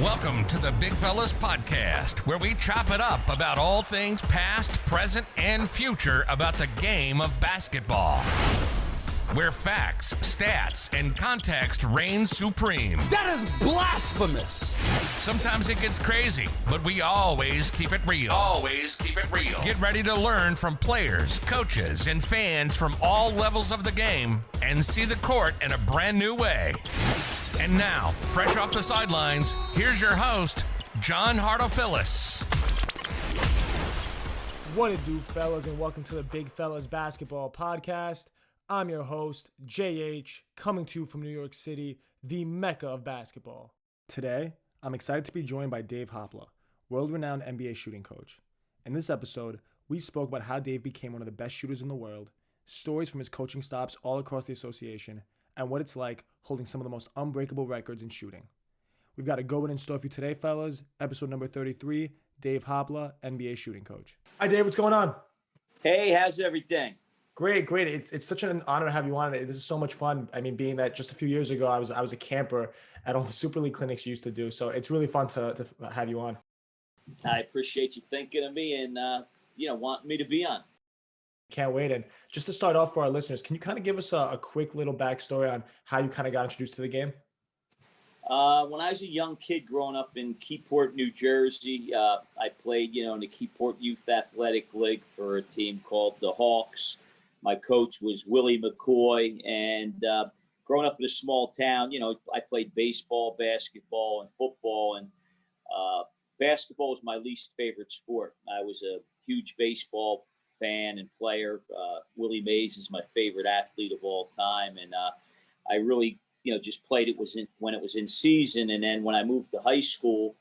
Welcome to the Big Fellas Podcast, where we chop it up about all things past, present, and future about the game of basketball. Where facts, stats, and context reign supreme. That is blasphemous! Sometimes it gets crazy, but we always keep it real. Get ready to learn from players, coaches, and fans from all levels of the game and see the court in a brand new way. And now, fresh off the sidelines, here's your host, John Hartofilis. What it do, fellas, and welcome to the Big Fellas Basketball Podcast. I'm your host, JH, coming to you from New York City, the mecca of basketball. Today, I'm excited to be joined by Dave Hopla, world-renowned NBA shooting coach. In this episode, we spoke about how Dave became one of the best shooters in the world, stories from his coaching stops all across the association, and what it's like holding some of the most unbreakable records in shooting. We've got a go-in store for you today, fellas. Episode number 33, Dave Hopla, NBA shooting coach. Hi, Dave. What's going on? Hey, how's everything? Great. It's such an honor to have you on. This is so much fun. I mean, being that just a few years ago, I was a camper at all the Super League clinics you used to do. So it's really fun to have you on. I appreciate you thinking of me and, wanting me to be on. Can't wait. And just to start off for our listeners, can you kind of give us a quick little backstory on how you kind of got introduced to the game? When I was a young kid growing up in Keyport, New Jersey, I played, in the Keyport Youth Athletic League for a team called the Hawks. My coach was Willie McCoy. And growing up in a small town, I played baseball, basketball, and football. And basketball was my least favorite sport. I was a huge baseball fan and player. Willie Mays is my favorite athlete of all time. And I really, just played when it was in season. And then when I moved to high school,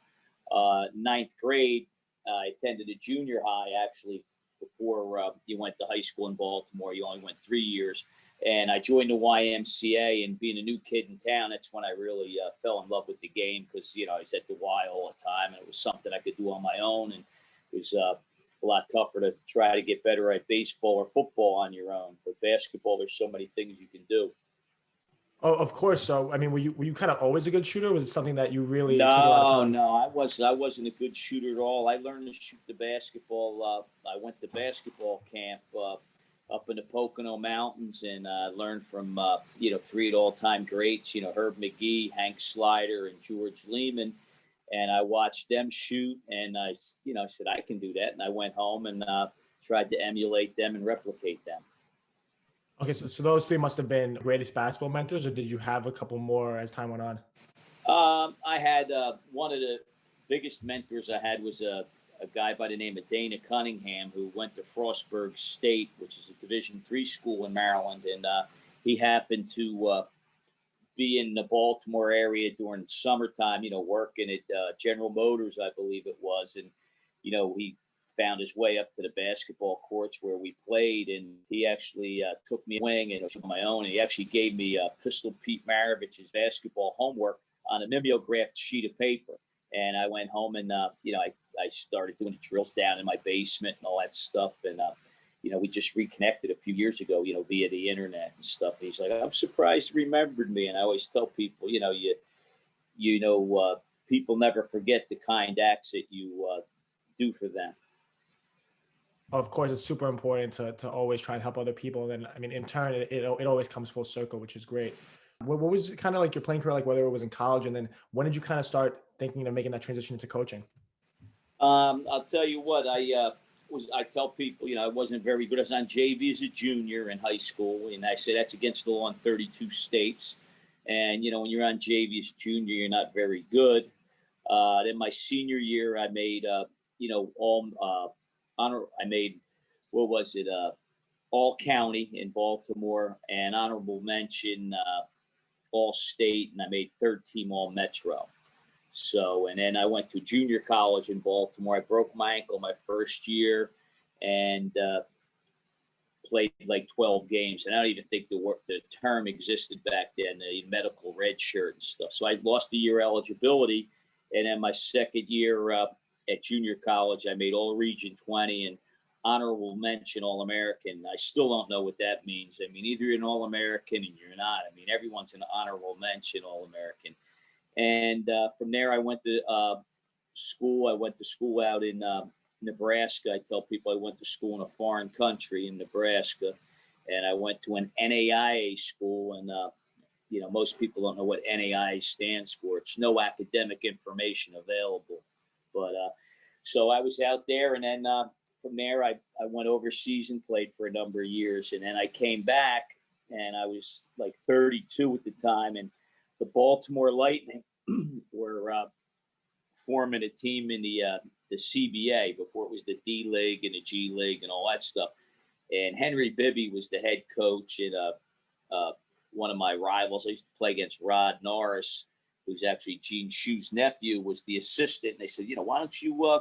ninth grade, I attended a junior high, actually, before you went to high school in Baltimore. You only went 3 years. And I joined the YMCA, and being a new kid in town, that's when I really fell in love with the game because, I was at the Y all the time, and it was something I could do on my own. And it was a lot tougher to try to get better at baseball or football on your own. But basketball, there's so many things you can do. Oh, of course. So, I mean, were you kind of always a good shooter? Was it something that you really took a lot of time? No, I wasn't a good shooter at all. I learned to shoot the basketball. I went to basketball camp up in the Pocono Mountains, and learned from, three all-time greats, Herb McGee, Hank Slider, and George Lehman. And I watched them shoot, and I said, I can do that. And I went home and tried to emulate them and replicate them. Okay, so those three must have been greatest basketball mentors, or did you have a couple more as time went on? I had one of the biggest mentors I had was a guy by the name of Dana Cunningham, who went to Frostburg State, which is a Division III school in Maryland. And he happened to be in the Baltimore area during summertime, working at General Motors, I believe it was. And, he found his way up to the basketball courts where we played. And he actually took me wing and on my own. And he actually gave me Pistol Pete Maravich's basketball homework on a mimeographed sheet of paper. And I went home and, I started doing the drills down in my basement and all that stuff. And, we just reconnected a few years ago, via the internet and stuff. And he's like, I'm surprised you remembered me. And I always tell people, people never forget the kind acts that you do for them. Of course, it's super important to always try and help other people. And then, I mean, in turn, it always comes full circle, which is great. What was kind of like your playing career, like whether it was in college, and then when did you kind of start thinking of making that transition into coaching? I'll tell you what, I tell people, I wasn't very good. I was on JV as a junior in high school, and I say that's against the law in 32 states. And, when you're on JV as a junior, you're not very good. Then my senior year, I made, all county in Baltimore and honorable mention all state, and I made third team all metro. So, and then I went to junior college in Baltimore. I broke my ankle my first year and played like 12 games. And I don't even think the term existed back then, the medical red shirt and stuff. So I lost a year eligibility. And then my second year at junior college, I made all Region 20 and honorable mention All-American. I still don't know what that means. I mean, either you're an All-American and you're not. I mean, everyone's an honorable mention All-American. And from there, I went to school. I went to school out in Nebraska. I tell people I went to school in a foreign country in Nebraska. And I went to an NAIA school. And, most people don't know what NAIA stands for. It's no academic information available. But so I was out there. And then from there, I went overseas and played for a number of years. And then I came back, and I was like 32 at the time. And the Baltimore Lightning were forming a team in the CBA before it was the D League and the G League and all that stuff. And Henry Bibby was the head coach. And one of my rivals, I used to play against Rod Norris, who's actually Gene Shue's nephew, was the assistant. And they said, why don't you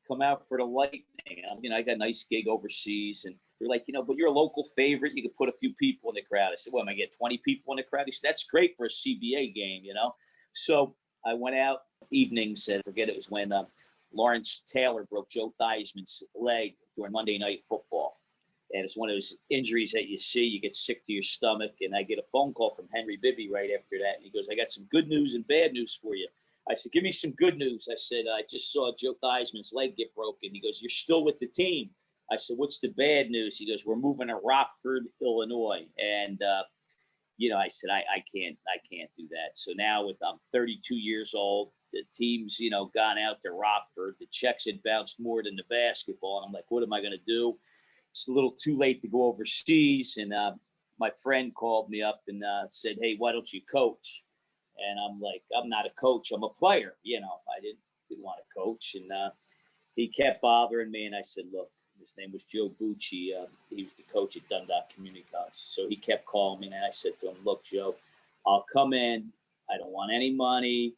come out for the Lightning? I got a nice gig overseas. And they're like, but you're a local favorite. You could put a few people in the crowd. I said, well, am I get 20 people in the crowd? He said, that's great for a CBA game, So I went out evenings, and forget it was when Lawrence Taylor broke Joe Theismann's leg during Monday Night Football. And it's one of those injuries that you see, you get sick to your stomach. And I get a phone call from Henry Bibby right after that. And he goes, I got some good news and bad news for you. I said, give me some good news. I said, I just saw Joe Theismann's leg get broken. He goes, you're still with the team. I said, what's the bad news? He goes, we're moving to Rockford, Illinois. And, I said, I can't do that. So now I'm 32 years old. The team's, gone out to Rockford. The checks had bounced more than the basketball. And I'm like, what am I going to do? It's a little too late to go overseas. And my friend called me up and said, hey, why don't you coach? And I'm like, I'm not a coach. I'm a player. I didn't want to coach. And he kept bothering me. And I said, look, his name was Joe Bucci. He was the coach at Dundalk Community College. So he kept calling me. And I said to him, look, Joe, I'll come in. I don't want any money.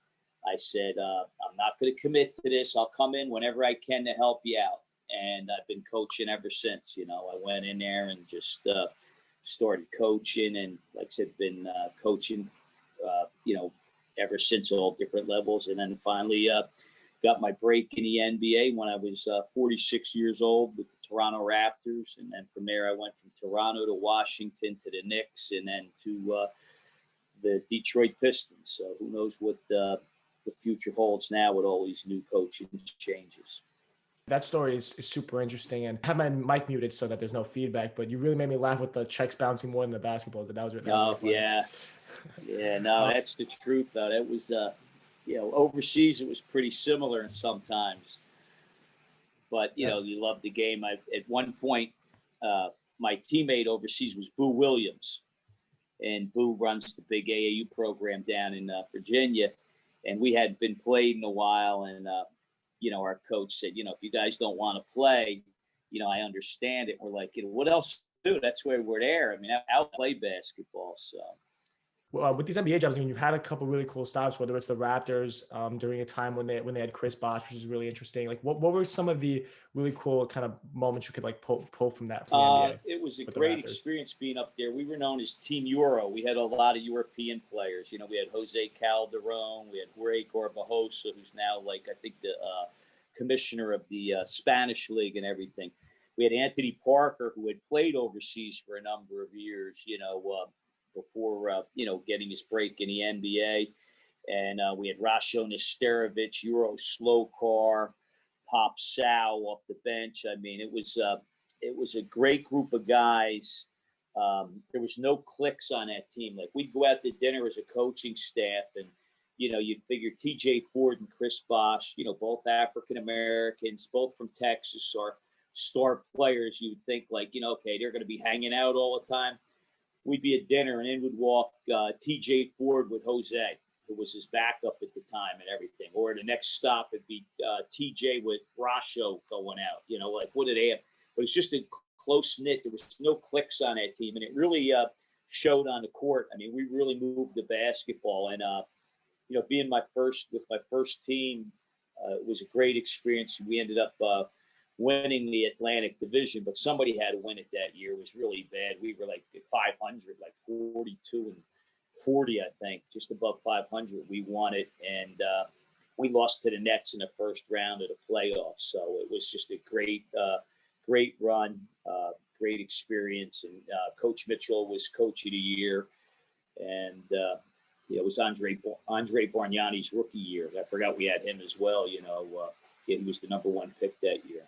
I said, I'm not going to commit to this. I'll come in whenever I can to help you out. And I've been coaching ever since. I went in there and just started coaching. And like I said, been coaching, ever since, all different levels. And then finally got my break in the NBA when I was 46 years old with the Toronto Raptors. And then from there, I went from Toronto to Washington to the Knicks and then to the Detroit Pistons. So who knows what the future holds now with all these new coaching changes. That story is super interesting, and I have my mic muted so that there's no feedback, but you really made me laugh with the checks bouncing more than the basketballs. That was really funny. Yeah, no, that's the truth, though. That was, overseas it was pretty similar sometimes. But, you love the game. At one point, my teammate overseas was Boo Williams, and Boo runs the big AAU program down in Virginia, and we hadn't been played in a while, and our coach said, if you guys don't want to play, I understand it. We're like, what else to do? That's why we're there. I mean, I'll play basketball. So, with these NBA jobs, you've had a couple really cool stops, whether it's the Raptors during a time when they had Chris Bosh, which is really interesting. Like, what were some of the really cool kind of moments you could pull from that? From the NBA it was a great experience being up there. We were known as Team Euro. We had a lot of European players. We had Jose Calderon, we had Jorge Garbajosa, who's now I think the commissioner of the Spanish League and everything. We had Anthony Parker, who had played overseas for a number of years, before, getting his break in the NBA. And we had Rasho Nesterovic, Euro Slow Car, Pop Sow off the bench. I mean, it was a great group of guys. There was no cliques on that team. Like, we'd go out to dinner as a coaching staff, and, you'd figure TJ Ford and Chris Bosh, both African-Americans, both from Texas, are star players. You would think okay, they're going to be hanging out all the time. We'd be at dinner, and in would walk TJ Ford with Jose, who was his backup at the time and everything. Or the next stop would be TJ with Rasho going out. What did they have? But it's just a close-knit. There was no cliques on that team, and it really showed on the court. I mean, we really moved the basketball. And, being with my first team, it was a great experience. We ended up winning the Atlantic Division, but somebody had to win it that year. It was really bad. We were 500, 42 and 40, I think, just above 500. We won it, and we lost to the Nets in the first round of the playoffs. So it was just a great run, great experience. And Coach Mitchell was Coach of the Year. And it was Andre Bargnani's rookie year. I forgot we had him as well. He was the #1 pick that year.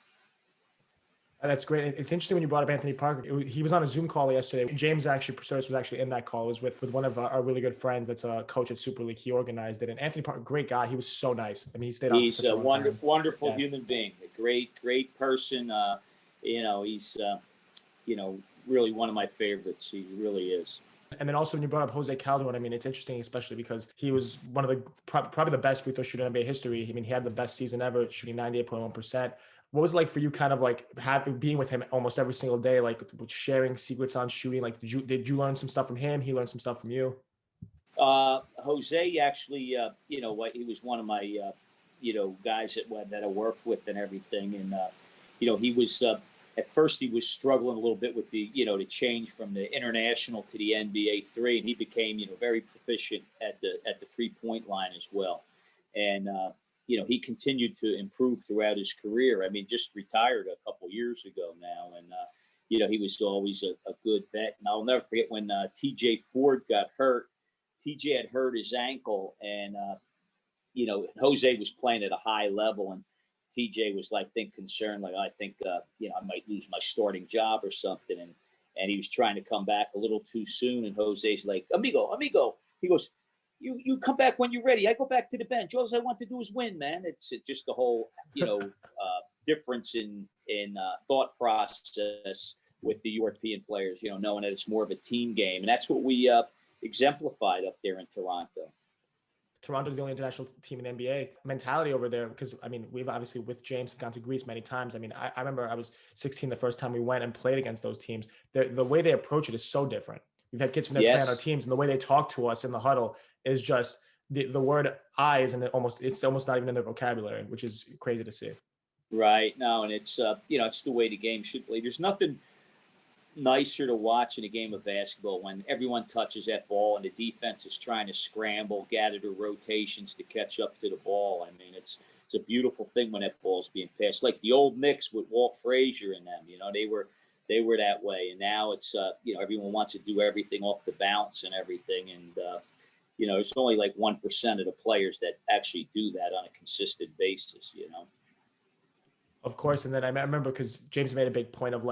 That's great. It's interesting when you brought up Anthony Parker. He was on a Zoom call yesterday. James Pursuris was actually in that call. It was with one of our really good friends that's a coach at Super League. He organized it. And Anthony Parker, great guy. He was so nice. I mean, he stayed on. He's a wonderful human being. A great person. He's really one of my favorites. He really is. And then also when you brought up Jose Calderon, I mean, it's interesting, especially because he was one of the probably the best free throw shooter in NBA history. I mean, he had the best season ever, shooting 98.1%. What was it like for you, kind of like being with him almost every single day, like sharing secrets on shooting? Like, did you learn some stuff from him? He learned some stuff from you? Jose actually, he was one of my, guys that I worked with and everything. And, he was, at first he was struggling a little bit with the, to change from the international to the NBA 3. And he became, very proficient at the 3-point line as well. And, he continued to improve throughout his career. I mean, just retired a couple years ago now. And, he was always a good vet. And I'll never forget when TJ Ford got hurt. TJ had hurt his ankle, and, Jose was playing at a high level. And TJ was concerned, I think, I might lose my starting job or something. And he was trying to come back a little too soon. And Jose's like, amigo. He goes, you come back when you're ready. I go back to the bench. All I want to do is win, man. It's just the whole, difference in thought process with the European players, knowing that it's more of a team game. And that's what we exemplified up there in Toronto. Toronto's the only international team in NBA. Mentality over there, because, I mean, we've obviously, with James, gone to Greece many times. I mean, I remember I was 16 the first time we went and played against those teams. The way they approach it is so different. We've had kids from there play on our teams, and the way they talk to us in the huddle is just the word "I" is it's almost not even in their vocabulary, which is crazy to see. Right. No, and it's it's the way the game should play. There's nothing nicer to watch in a game of basketball when everyone touches that ball and the defense is trying to scramble, gather their rotations to catch up to the ball. I mean, it's a beautiful thing when that ball's being passed. Like the old Knicks with Walt Frazier and them, they were that way. And now it's, everyone wants to do everything off the bounce and everything. And, it's only like 1% of the players that actually do that on a consistent basis, Of course. And then I remember, because James made a big point of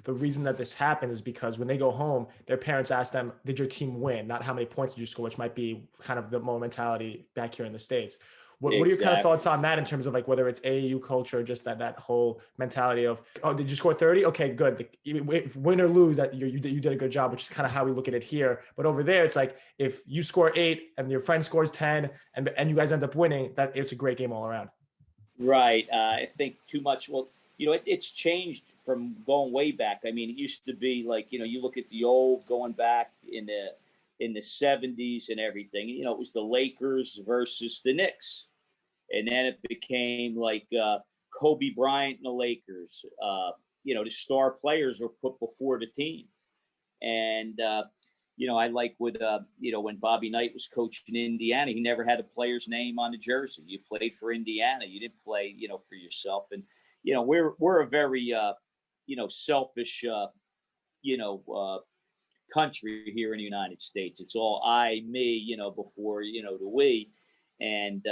the reason that this happened is because when they go home, their parents ask them, did your team win? Not how many points did you score, which might be kind of the more mentality back here in the States. What are your kind of thoughts on that in terms of whether it's AAU culture, just that whole mentality of, oh, did you score 30? Okay, good. If win or lose, that you did a good job, which is kind of how we look at it here. But over there, it's like if you score 8 and your friend scores 10 and you guys end up winning, that it's a great game all around. Right. I think too much. Well, it's changed from going way back. I mean, it used to be you look at the old going back in the 70s and everything. It was the Lakers versus the Knicks. And then it became Kobe Bryant and the Lakers. The star players were put before the team. And, I like when Bobby Knight was coaching in Indiana, he never had a player's name on the jersey. You played for Indiana. You didn't play, for yourself. And, we're a very, selfish, country here in the United States. It's all I, me, before, the we. And,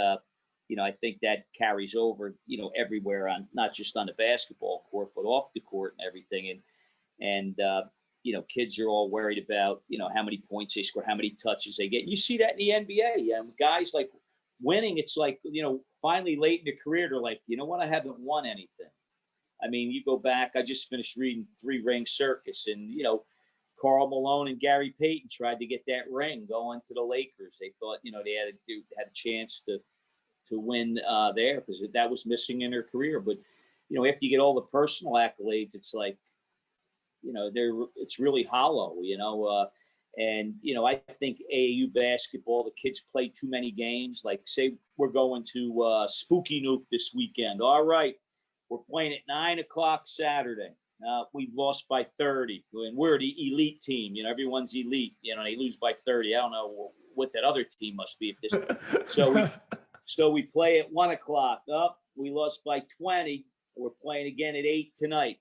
I think that carries over, everywhere on, not just on the basketball court, but off the court and everything. And kids are all worried about, how many points they score, how many touches they get. And you see that in the NBA. Guys winning, it's finally late in their career, they're like, you know what, I haven't won anything. I mean, you go back, I just finished reading 3-Ring Circus, and, Karl Malone and Gary Payton tried to get that ring going to the Lakers. They thought, they had a chance to win there because that was missing in their career. But, after you get all the personal accolades, it's like, it's really hollow, and, I think AAU basketball, the kids play too many games. Say we're going to Spooky Nuke this weekend. All right, we're playing at 9:00 Saturday. We lost by 30, and we're the elite team. Everyone's elite. They lose by 30. I don't know what that other team must be at this. So we play at 1:00. Oh, we lost by 20. We're playing again at 8 tonight.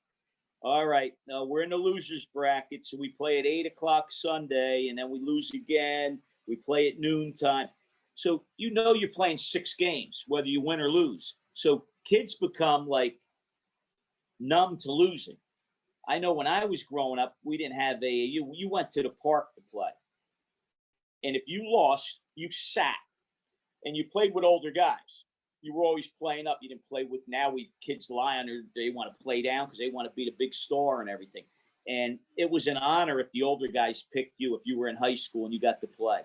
All right. Now we're in the losers bracket, so we play at 8:00 Sunday, and then we lose again. We play at noontime. So you're playing 6 games, whether you win or lose. So kids become like numb to losing. I know when I was growing up, we didn't have AAU. You went to the park to play. And if you lost, you sat. And you played with older guys. You were always playing up. You didn't play with, now kids lie on their, they want to play down because they want to be the big star and everything. And it was an honor if the older guys picked you, if you were in high school and you got to play.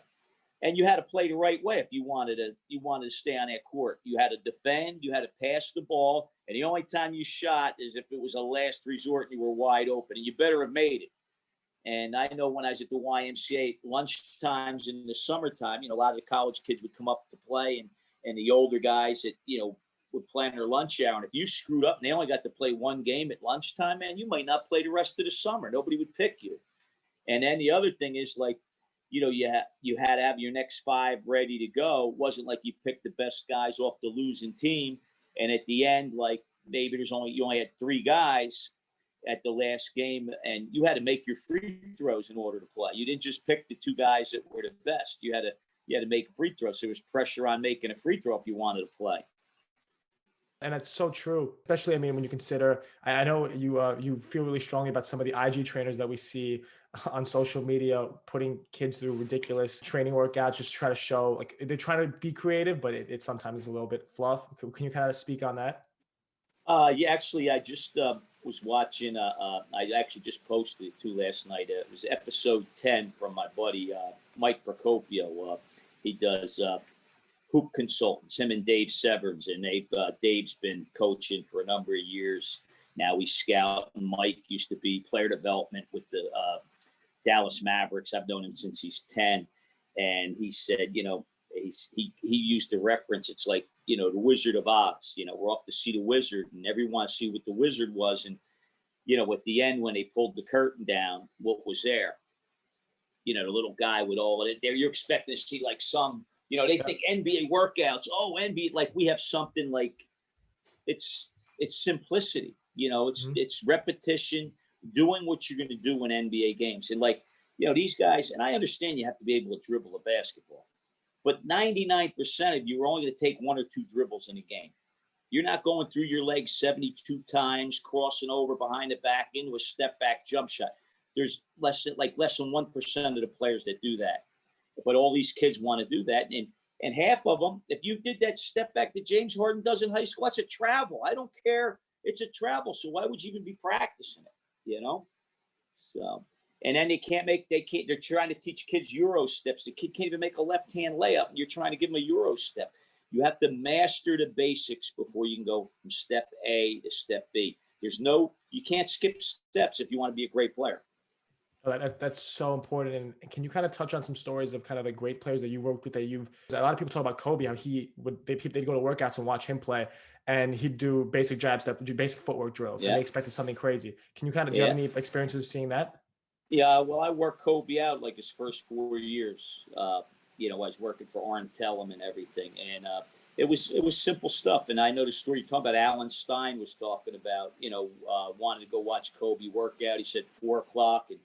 And you had to play the right way if you wanted to stay on that court. You had to defend, you had to pass the ball, and the only time you shot is if it was a last resort and you were wide open, and you better have made it. And I know when I was at the YMCA, lunch times in the summertime, a lot of the college kids would come up to play, and the older guys that, would plan their lunch hour. And if you screwed up and they only got to play 1 game at lunchtime, man, you might not play the rest of the summer. Nobody would pick you. And then the other thing is, like, you had to have your next 5 ready to go. It wasn't like you picked the best guys off the losing team. And at the end, like, maybe you only had 3 guys at the last game, and you had to make your free throws in order to play. You didn't just pick the 2 guys that were the best. You had to make free throws. So there was pressure on making a free throw if you wanted to play. And that's so true, especially, I mean, when you consider, I know you feel really strongly about some of the IG trainers that we see on social media putting kids through ridiculous training workouts just to try to show, like, they're trying to be creative, but it sometimes is a little bit fluff. Can you kind of speak on that? Yeah, actually, I just was watching, I actually just posted it too last night. It was episode 10 from my buddy, Mike Procopio. He does Hoop Consultants, him and Dave Severns, and Dave's been coaching for a number of years. Now he's scout. Mike used to be player development with the Dallas Mavericks. I've known him since he's 10. And he said, he used the reference. It's like, the Wizard of Oz. We're off to see the wizard, and everyone see what the wizard was. And, at the end, when they pulled the curtain down, what was there? The little guy with all of it there. You're expecting to see, like, some, they think NBA workouts. Oh, NBA, like, we have something like, it's simplicity. It's repetition, doing what you're going to do in NBA games. And, like, these guys, and I understand you have to be able to dribble a basketball, but 99% of you are only going to take 1 or 2 dribbles in a game. You're not going through your legs 72 times, crossing over behind the back into a step back jump shot. There's less than 1% of the players that do that. But all these kids want to do that. And half of them, if you did that step back that James Harden does in high school, that's a travel. I don't care. It's a travel. So why would you even be practicing it? So, and then they're trying to teach kids Euro steps. The kid can't even make a left-hand layup, and you're trying to give them a Euro step. You have to master the basics before you can go from step A to step B. You can't skip steps if you want to be a great player. That's so important. And can you kind of touch on some stories of kind of the great players that you worked with, a lot of people talk about Kobe, how they'd go to workouts and watch him play, and he'd do basic jab step, do basic footwork drills, and they expected something crazy. Can you do you have any experiences seeing that? Yeah, well, I worked Kobe out like his first 4 years. I was working for Arn Tellem and everything, and it was simple stuff. And I know the story you're talking about. Alan Stein was talking about, wanted to go watch Kobe work out. He said 4:00, and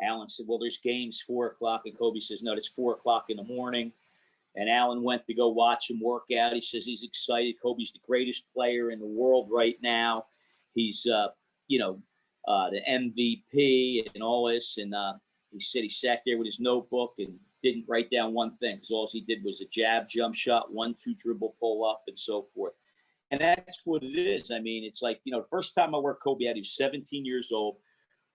Alan said, well, there's games 4:00. And Kobe says, no, it's 4:00 in the morning. And Alan went to go watch him work out. He says he's excited. Kobe's the greatest player in the world right now. He's, the MVP and all this. And he said he sat there with his notebook and didn't write down one thing, because all he did was a jab, jump shot, 1-2 dribble, pull up, and so forth. And that's what it is. I mean, it's like, the first time I worked Kobe out, he was 17 years old.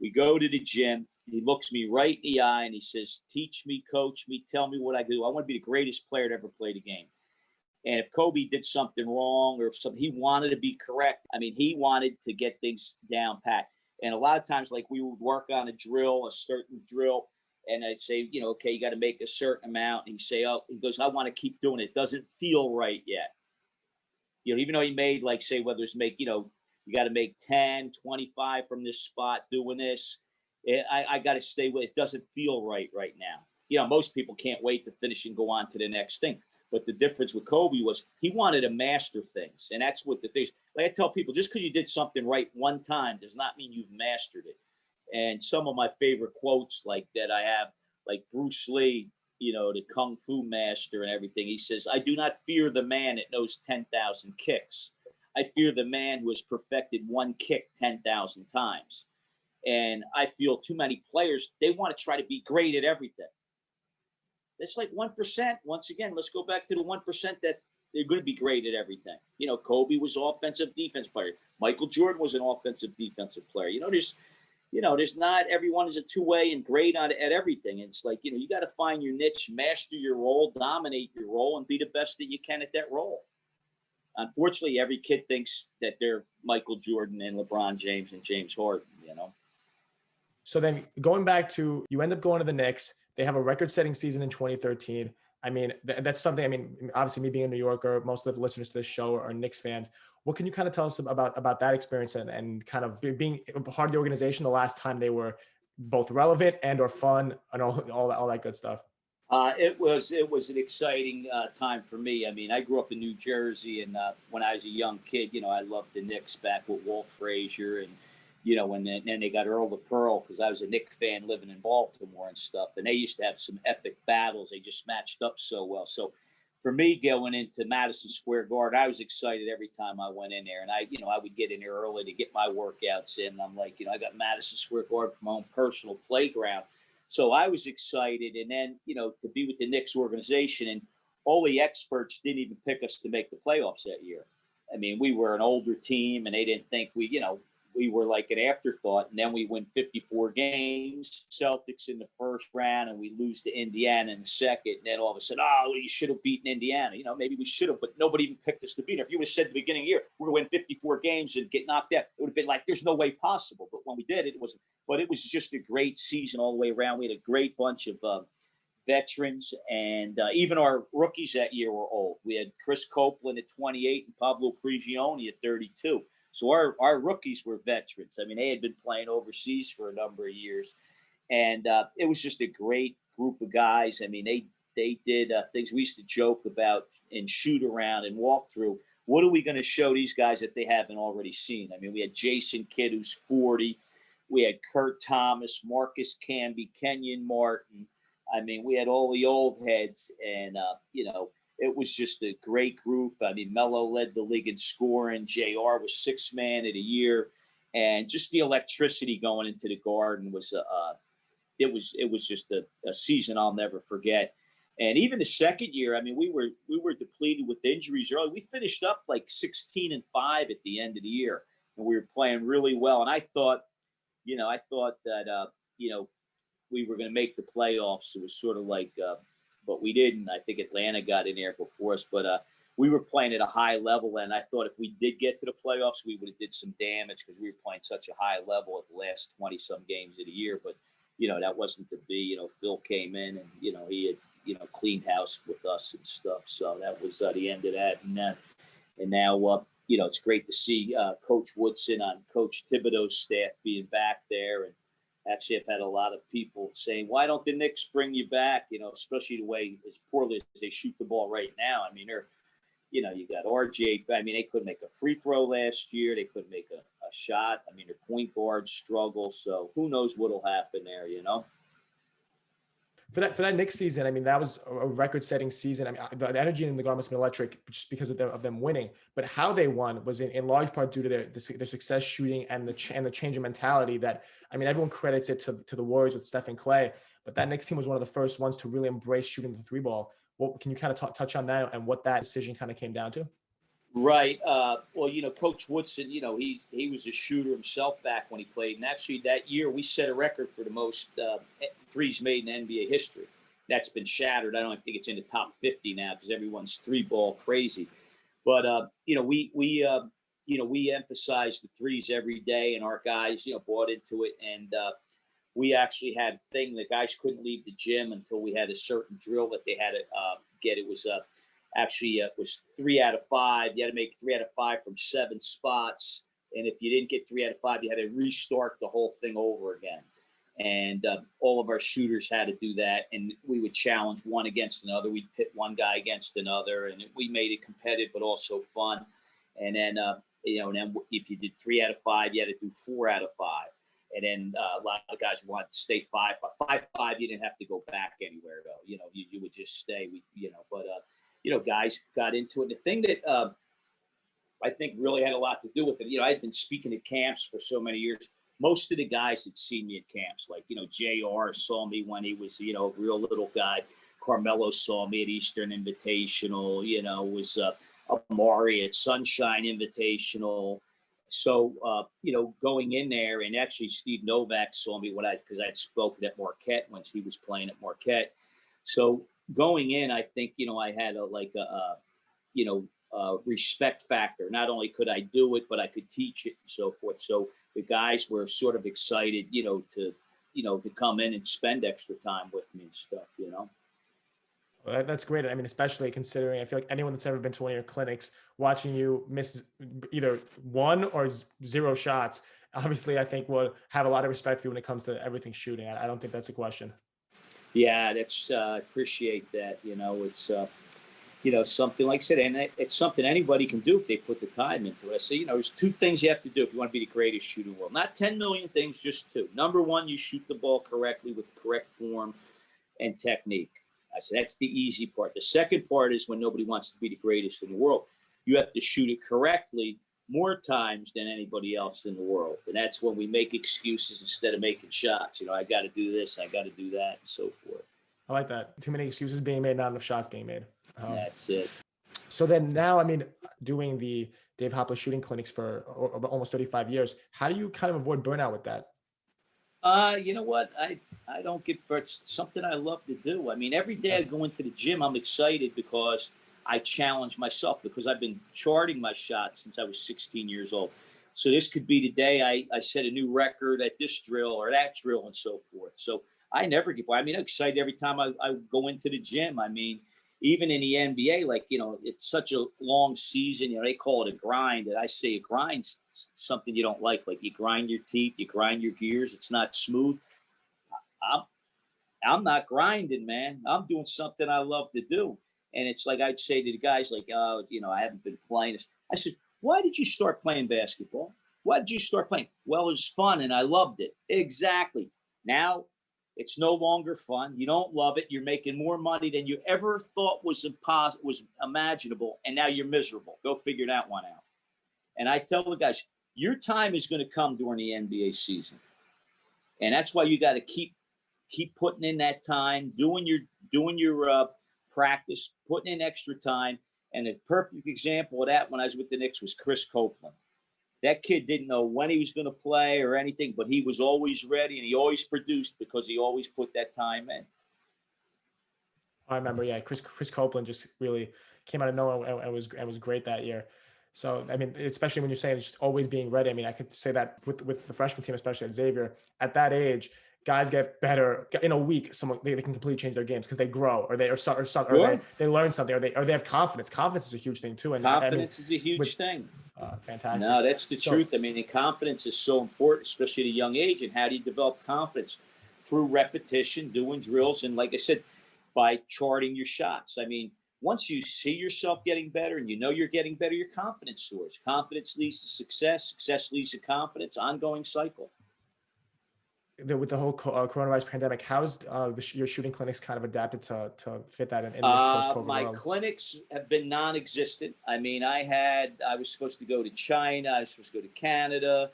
We go to the gym. He looks me right in the eye and he says, teach me, coach me, tell me what I do. I want to be the greatest player to ever play the game. And if Kobe did something wrong or something, he wanted to be correct. I mean, he wanted to get things down pat. And a lot of times, like, we would work on a certain drill, and I'd say, okay, you got to make a certain amount. And he'd say, he goes, I want to keep doing it. It doesn't feel right yet. Even though he made, like, say, whether it's you got to make 10, 25 from this spot doing this. I got to stay with it. Doesn't feel right now. Most people can't wait to finish and go on to the next thing. But the difference with Kobe was he wanted to master things. And that's what the things, like I tell people, just because you did something right one time does not mean you've mastered it. And some of my favorite quotes like that I have, like Bruce Lee, the Kung Fu master and everything. He says, I do not fear the man that knows 10,000 kicks. I fear the man who has perfected one kick 10,000 times. And I feel too many players, they want to try to be great at everything. It's like 1%. Once again, let's go back to the 1% that they're going to be great at everything. Kobe was offensive defense player. Michael Jordan was an offensive defensive player. There's not everyone is a two-way and great at everything. It's like, you got to find your niche, master your role, dominate your role, and be the best that you can at that role. Unfortunately, every kid thinks that they're Michael Jordan and LeBron James and James Harden, So then going back to, you end up going to the Knicks. They have a record-setting season in 2013. I mean, that's something, obviously me being a New Yorker, most of the listeners to this show are Knicks fans. What can you kind of tell us about that experience and kind of being part of the organization the last time they were both relevant and or fun and all that good stuff? It was an exciting time for me. I grew up in New Jersey, and when I was a young kid, I loved the Knicks back with Walt Frazier, and and then they got Earl the Pearl, because I was a Knicks fan living in Baltimore and stuff, and they used to have some epic battles. They just matched up so well. So for me, going into Madison Square Garden, I was excited every time I went in there, and I would get in there early to get my workouts in. And I'm like, I got Madison Square Garden for my own personal playground. So I was excited. And then, to be with the Knicks organization, and all the experts didn't even pick us to make the playoffs that year. We were an older team, and they didn't think we were like an afterthought. And then we win 54 games, Celtics in the first round, and we lose to Indiana in the second. And then all of a sudden, you should have beaten Indiana. Maybe we should have, but nobody even picked us to beat them. If you would have said at the beginning of the year, we're going to win 54 games and get knocked out, it would have been like, there's no way possible. But when we did, it was just a great season all the way around. We had a great bunch of veterans, and even our rookies that year were old. We had Chris Copeland at 28 and Pablo Prigioni at 32. So our rookies were veterans. They had been playing overseas for a number of years, and it was just a great group of guys. They did things we used to joke about and shoot around and walk through. What are we going to show these guys that they haven't already seen? We had Jason Kidd, who's 40. We had Kurt Thomas, Marcus Camby, Kenyon Martin. We had all the old heads, and it was just a great group. Melo led the league in scoring. JR was sixth man of the year, and just the electricity going into the Garden was it was just a season I'll never forget. And even the second year, we were depleted with injuries early. We finished up like 16-5 at the end of the year, and we were playing really well. And I thought that we were going to make the playoffs. It was sort of like. But we didn't. I think Atlanta got in there before us. But we were playing at a high level, and I thought if we did get to the playoffs, we would have did some damage, because we were playing such a high level at the last 20-some games of the year. But, that wasn't to be. Phil came in, and, he had, cleaned house with us and stuff. So that was the end of that. And now, it's great to see Coach Woodson on Coach Thibodeau's staff being back there. And actually, I've had a lot of people saying, why don't the Knicks bring you back? Especially the way as poorly as they shoot the ball right now. They're, you got RJ. They couldn't make a free throw last year. They couldn't make a shot. Their point guards struggle. So who knows what'll happen there, For that Knicks season, that was a record-setting season. The energy in the Garden must have been electric just because of them winning. But how they won was in large part due to their success shooting and the change in mentality. That everyone credits it to the Warriors with Steph and Clay, but that Knicks team was one of the first ones to really embrace shooting the three ball. What can you kind of touch on that and what that decision kind of came down to? Right. Well, Coach Woodson, he was a shooter himself back when he played. And actually that year we set a record for the most threes made in NBA history. That's been shattered. I don't think it's in the top 50 now because everyone's three ball crazy. But, we emphasized the threes every day, and our guys, bought into it. And we actually had a thing. The guys couldn't leave the gym until we had a certain drill that they had to get. It was it was 3 out of 5. You had to make 3 out of 5 from 7 spots. And if you didn't get 3 out of 5, you had to restart the whole thing over again. And all of our shooters had to do that. And we would challenge one against another. We'd pit one guy against another. And we made it competitive, but also fun. And then, if you did 3 out of 5, you had to do 4 out of 5. And then a lot of guys wanted to stay 5'5". You didn't have to go back anywhere though. You would just stay. Guys got into it. The thing that I think really had a lot to do with it. I'd been speaking at camps for so many years. Most of the guys had seen me at camps. Like, JR saw me when he was, a real little guy. Carmelo saw me at Eastern Invitational, was Amari at Sunshine Invitational. So, going in there, and actually Steve Novak saw me because I'd spoken at Marquette once he was playing at Marquette. So going in, I think, I had a respect factor. Not only could I do it, but I could teach it and so forth. So the guys were sort of excited, to come in and spend extra time with me and stuff, Well, that's great. I mean, especially considering I feel like anyone that's ever been to one of your clinics, watching you miss either 1 or 0 shots, obviously I think will have a lot of respect for you when it comes to everything shooting. I don't think that's a question. Yeah, that's I appreciate that. It's something like I said, and it's something anybody can do if they put the time into it. I say, there's 2 things you have to do if you want to be the greatest shooter in the world. Not 10 million things, just 2. Number 1, you shoot the ball correctly with correct form and technique. I said, that's the easy part. The second part is when nobody wants to be the greatest in the world. You have to shoot it correctly more times than anybody else in the world. And that's when we make excuses instead of making shots. I got to do this, I got to do that, and so forth. I like that. Too many excuses being made, not enough shots being made. That's it. So then now, doing the Dave Hopla shooting clinics for almost 35 years, how do you kind of avoid burnout with that? You know what? I don't get burnt. It's something I love to do. Every day I go into the gym, I'm excited because I challenge myself because I've been charting my shots since I was 16 years old. So this could be the day I set a new record at this drill or that drill and so forth. So I never get bored. I'm excited every time I go into the gym. Even in the NBA, it's such a long season. They call it a grind. And I say a grind's something you don't like. Like you grind your teeth, you grind your gears. It's not smooth. I'm not grinding, man. I'm doing something I love to do. And it's like I'd say to the guys, I haven't been playing this. I said, why did you start playing basketball? Why did you start playing? Well, it was fun and I loved it. Exactly. Now, it's no longer fun. You don't love it. You're making more money than you ever thought was imaginable, and now you're miserable. Go figure that one out. And I tell the guys, your time is going to come during the NBA season, and that's why you got to keep putting in that time, doing your practice, putting in extra time. And a perfect example of that when I was with the Knicks was Chris Copeland. That kid didn't know when he was going to play or anything, but he was always ready and he always produced because he always put that time in. I remember, yeah, Chris Copeland just really came out of nowhere and was great that year. So, especially when you're saying it's just always being ready. I could say that with the freshman team, especially at Xavier, at that age, guys get better in a week. They can completely change their games because they grow or they learn something or they have confidence. Confidence is a huge thing too. And confidence is a huge thing. Fantastic. No, that's the truth. The confidence is so important, especially at a young age. And how do you develop confidence? Through repetition, doing drills, and like I said, by charting your shots. Once you see yourself getting better and you're getting better, your confidence soars. Confidence leads to success. Success leads to confidence. Ongoing cycle. With the whole coronavirus pandemic, how's your shooting clinics kind of adapted to fit that in this post-COVID world? My clinics have been non-existent. I was supposed to go to China. I was supposed to go to Canada,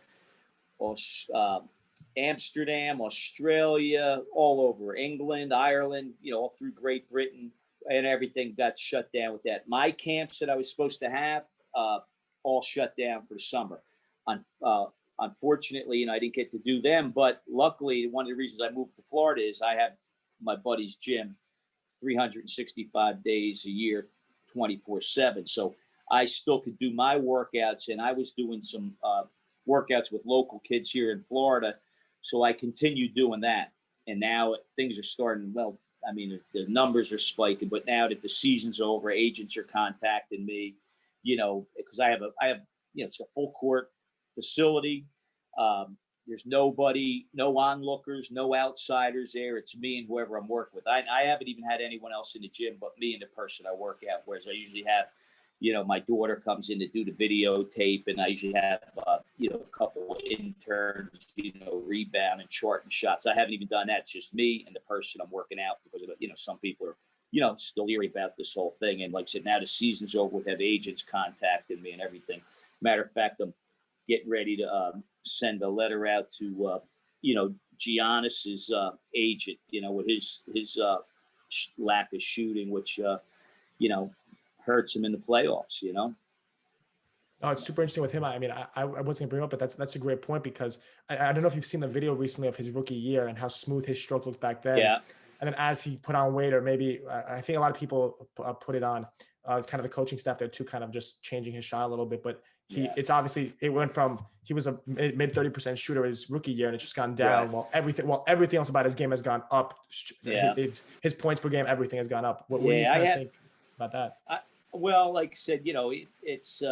Amsterdam, Australia, all over England, Ireland, all through Great Britain, and everything got shut down with that. My camps that I was supposed to have all shut down for the summer. Unfortunately, I didn't get to do them, but luckily, one of the reasons I moved to Florida is I have my buddy's gym 365 days a year, 24/7. So I still could do my workouts, and I was doing some workouts with local kids here in Florida. So I continued doing that. And now things are starting, the numbers are spiking, but now that the season's over, agents are contacting me, because I have it's a full court facility. There's nobody, no onlookers, no outsiders there. It's me and whoever I'm working with. I haven't even had anyone else in the gym but me and the person I work out, whereas I usually have, my daughter comes in to do the videotape, and I usually have, a couple of interns, rebound and charting shots. I haven't even done that. It's just me and the person I'm working out because, some people are, still leery about this whole thing. And like I said, now the season's over, we have agents contacting me and everything. Matter of fact, I'm getting ready to send a letter out to, Giannis's agent, with his lack of shooting, which, hurts him in the playoffs, Oh, it's super interesting with him. I mean, I wasn't gonna bring it up, but that's a great point because I don't know if you've seen the video recently of his rookie year and how smooth his stroke looked back then. Yeah. And then as he put on weight, or maybe I think a lot of people put it on kind of the coaching staff there too, kind of just changing his shot a little bit. But it's obviously, it went from, he was a mid 30% shooter his rookie year, and it's just gone down. Right. While everything else about his game has gone up. Yeah. His points per game, everything has gone up. What do you kind of think about that? Well, like I said, it's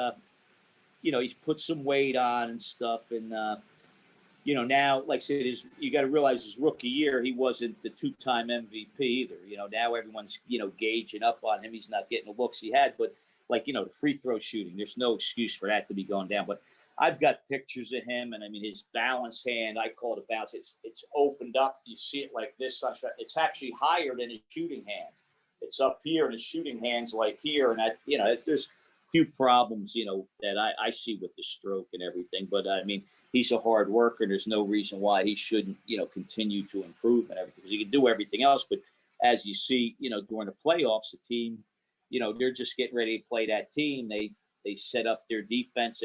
he's put some weight on and stuff, and now, like I said, you got to realize his rookie year, he wasn't the 2-time MVP either. Now everyone's gauging up on him. He's not getting the looks he had, but the free throw shooting, there's no excuse for that to be going down. But I've got pictures of him, and I mean his balance hand, I call it a bounce. It's opened up. You see it like this. It's actually higher than his shooting hand. It's up here, and his shooting hand's like here, and there's a few problems, that I see with the stroke and everything. But I mean, he's a hard worker. There's no reason why he shouldn't, continue to improve and everything, because he can do everything else. But as you see, during the playoffs, the team, they're just getting ready to play that team. They set up their defense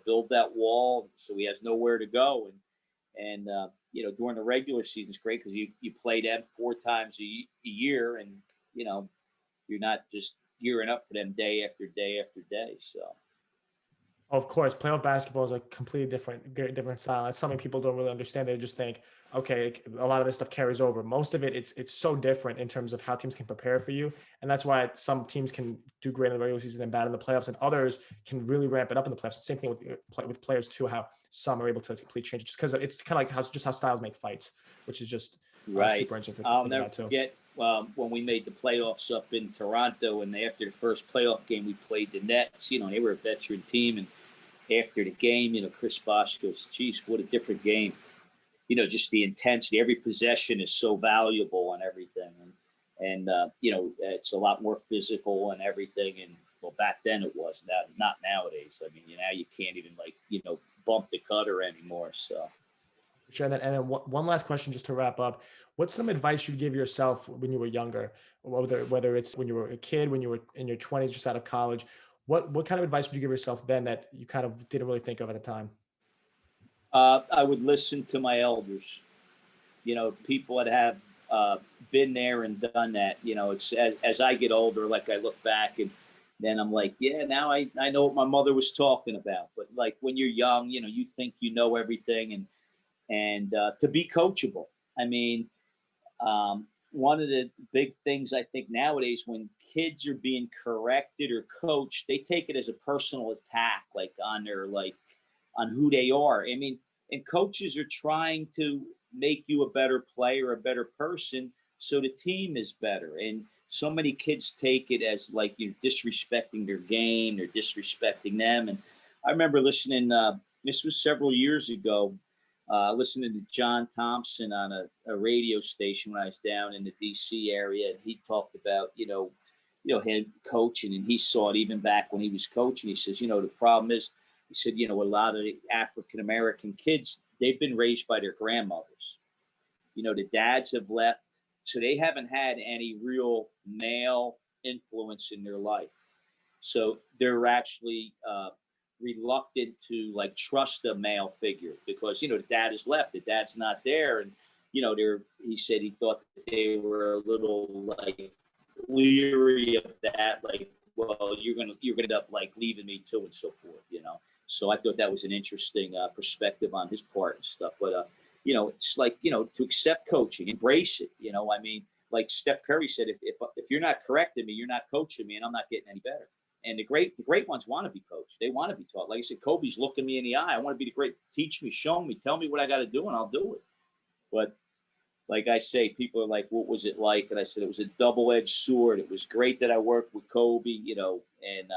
build that wall so he has nowhere to go. And during the regular season, it's great because you play them 4 times a year, and you're not just gearing up for them day after day after day. So, of course, playoff basketball is a completely different style. That's something people don't really understand. They just think, okay, a lot of this stuff carries over. Most of it, it's so different in terms of how teams can prepare for you, and that's why some teams can do great in the regular season and bad in the playoffs, and others can really ramp it up in the playoffs. Same thing with players too, how some are able to complete changes, just because it's kind of like how styles make fights, which is just right. Super interesting. I'll never forget when we made the playoffs up in Toronto, and after the first playoff game, we played the Nets. They were a veteran team, and after the game, Chris Bosh goes, "Geez, what a different game." Just the intensity. Every possession is so valuable and everything, and it's a lot more physical and everything. And well, back then it was not nowadays. I mean, now you can't even bump the cutter anymore. So. Sure. And then one last question just to wrap up. What's some advice you'd give yourself when you were younger, whether it's when you were a kid, when you were in your 20s, just out of college? What kind of advice would you give yourself then that you kind of didn't really think of at the time? I would listen to my elders, people that have been there and done that. It's as I get older, I look back and then I'm like, yeah, now I know what my mother was talking about. But when you're young, you think you know everything, and to be coachable. I mean, one of the big things I think nowadays when kids are being corrected or coached, they take it as a personal attack, on who they are. I mean, and coaches are trying to make you a better player, a better person, so the team is better. And so many kids take it as you're disrespecting their game, they're disrespecting them. And I remember listening, this was several years ago, listening to John Thompson on a radio station when I was down in the D.C. area, and he talked about, head coaching, and he saw it even back when he was coaching. He says, the problem is, he said, a lot of the African-American kids, they've been raised by their grandmothers. The dads have left, so they haven't had any real male influence in their life. So they're actually reluctant to trust a male figure because the dad has left, the dad's not there, and he said he thought that they were a little leery of that, well, you're gonna end up leaving me too, and so forth. So I thought that was an interesting perspective on his part and stuff. But it's to accept coaching, embrace it. I mean, like Steph Curry said, if you're not correcting me, you're not coaching me, and I'm not getting any better. And the great ones want to be coached. They want to be taught. Like I said, Kobe's looking me in the eye. I want to be the great. Teach me, show me, tell me what I got to do, and I'll do it. But like I say, people are like, what was it like? And I said, it was a double-edged sword. It was great that I worked with Kobe, and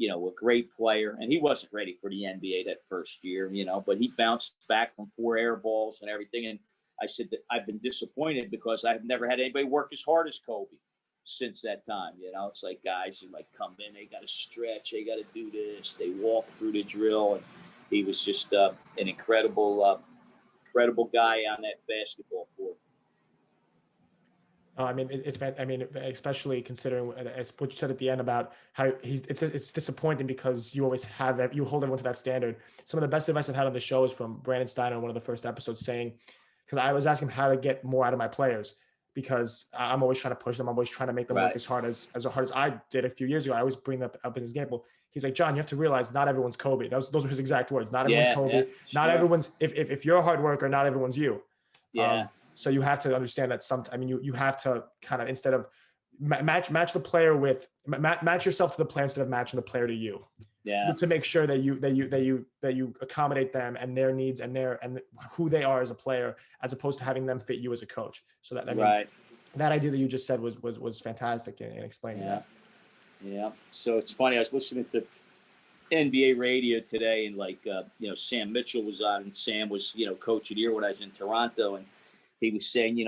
a great player, and he wasn't ready for the NBA that first year, but he bounced back from 4 air balls and everything. And I said that I've been disappointed because I've never had anybody work as hard as Kobe since that time. It's like guys who come in, they got to stretch, they got to do this, they walk through the drill, and he was just an incredible guy on that basketball court. Especially considering what you said at the end about how it's disappointing because you always you hold everyone to that standard. Some of the best advice I've had on the show is from Brandon Steiner in one of the first episodes, saying, because I was asking him how to get more out of my players, because I'm always trying to push them. I'm always trying to make them work as hard as I did a few years ago. I always bring that up in his example. He's like, John, you have to realize not everyone's Kobe. Those were his exact words. Not everyone's Kobe. Yeah, not everyone's, if you're a hard worker, not everyone's you. Yeah. So you have to understand that you have to kind of, instead of match the player with, match yourself to the player instead of matching the player to you. Yeah. To make sure that you accommodate them and their needs and who they are as a player, as opposed to having them fit you as a coach. So that that idea that you just said was fantastic in explaining that. Yeah. So it's funny. I was listening to NBA radio today, and Sam Mitchell was on, and Sam was coach of the year when I was in Toronto, and he was saying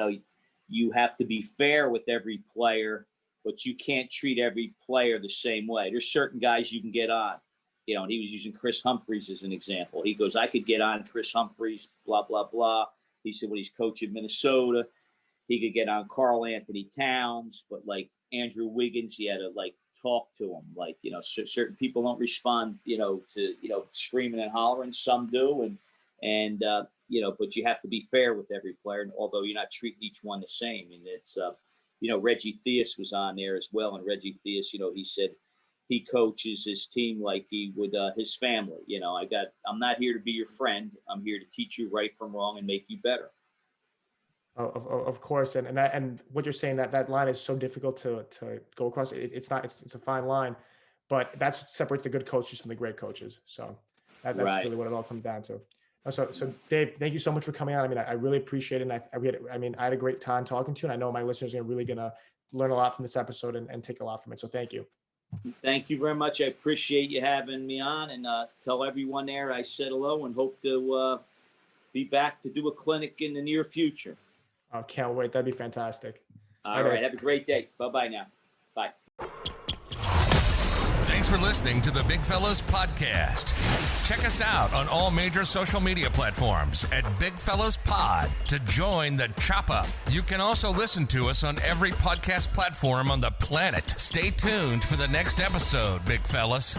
you have to be fair with every player, but you can't treat every player the same way. There's certain guys you can get on. And he was using Chris Humphries as an example. He goes, I could get on Chris Humphries, blah, blah, blah. He said when he's coaching Minnesota, he could get on Karl Anthony Towns, but Andrew Wiggins, he had to talk to him. Certain people don't respond, to, screaming and hollering. Some do. And but you have to be fair with every player. And although you're not treating each one the same. And it's, Reggie Theus was on there as well. And Reggie Theus, he said, he coaches his team like he would his family. I'm not here to be your friend. I'm here to teach you right from wrong and make you better. Of course, and what you're saying, that line is so difficult to go across. It's a fine line, but that's what separates the good coaches from the great coaches. So that's really what it all comes down to. So Dave, thank you so much for coming on. I really appreciate it. And I had a great time talking to you, and I know my listeners are really gonna learn a lot from this episode and take a lot from it. So thank you. Thank you very much. I appreciate you having me on, and tell everyone there I said hello and hope to be back to do a clinic in the near future. I can't wait. That'd be fantastic. All right. Have a great day. Bye-bye now. Bye. Thanks for listening to the Big Fellas Podcast. Check us out on all major social media platforms at Big Fellas Pod to join the chop up. You can also listen to us on every podcast platform on the planet. Stay tuned for the next episode, Big Fellas.